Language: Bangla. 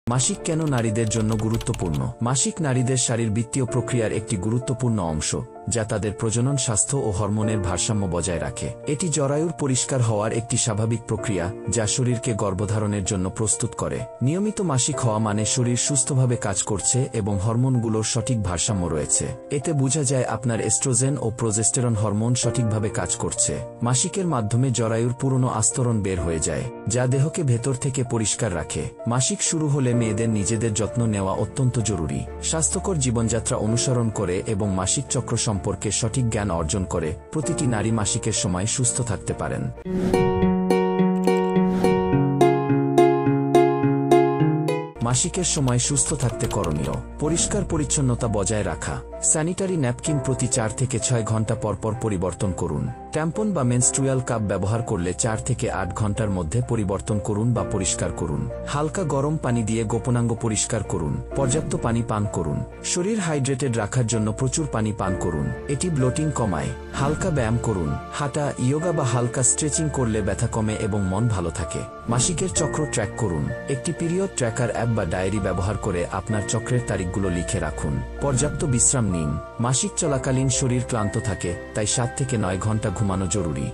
মাসিক কেন নারীদের জন্য গুরুত্বপূর্ণ? মাসিক নারীদের শারীরবৃত্তীয় প্রক্রিয়ার একটি গুরুত্বপূর্ণ অংশ, যা তাদের প্রজনন স্বাস্থ্য ও হরমোনের ভারসাম্য বজায় রাখে। এটি জরায়ুর পরিষ্কার হওয়ার একটি স্বাভাবিক প্রক্রিয়া, যা শরীরকে গর্ভধারণের জন্য প্রস্তুত করে। নিয়মিত মাসিক হওয়া মানে শরীর সুস্থভাবে কাজ করছে এবং হরমোনগুলোর সঠিক ভারসাম্য রয়েছে। এতে বোঝা যায় আপনার এস্ট্রোজেন ও প্রোজেস্টেরন হরমোন সঠিকভাবে কাজ করছে। মাসিকের মাধ্যমে জরায়ুর পুরনো আস্তরণ বের হয়ে যায়, যা দেহকে ভেতর থেকে পরিষ্কার রাখে। মাসিক শুরু হলে মেয়েদের নিজেদের যত্ন নেওয়া অত্যন্ত জরুরি। স্বাস্থ্যকর জীবনযাত্রা অনুসরণ করে এবং মাসিক চক্র সম্পর্কে সঠিক জ্ঞান অর্জন করে প্রতিটি নারী মাসিকের সময় সুস্থ থাকতে পারেন। মাসিকের সময় সুস্থ থাকতে করণীয়: পরিষ্কার পরিচ্ছন্নতা বজায় রাখা। স্যানিটারি ন্যাপকিন প্রতি 4 থেকে 6 ঘন্টা পরপর পরিবর্তন করুন। ট্যাম্পন বা মেনস্ট্রুয়াল কাপ ব্যবহার করলে 4 থেকে 8 ঘন্টার মধ্যে পরিবর্তন করুন বা পরিষ্কার করুন। হালকা গরম পানি দিয়ে গোপনাঙ্গ পরিষ্কার করুন। পর্যাপ্ত পানি পান করুন। শরীর হাইড্রেটেড রাখার জন্য প্রচুর পানি পান করুন, এটি ব্লোটিং কমায়। হালকা ব্যায়াম করুন। হাঁটা, ইয়োগা বা হালকা স্ট্রেচিং করলে ব্যথা কমে এবং মন ভালো থাকে। মাসিকের চক্র ট্র্যাক করুন। একটি পিরিয়ড ট্র্যাকার অ্যাপ বা ডায়েরি ব্যবহার করে আপনার চক্রের তারিখগুলো লিখে রাখুন। পর্যাপ্ত বিশ্রাম নিন। মাসিক চলাকালীন শরীর ক্লান্ত থাকে, তাই 7 থেকে 9 ঘন্টা ঘুমানো জরুরি।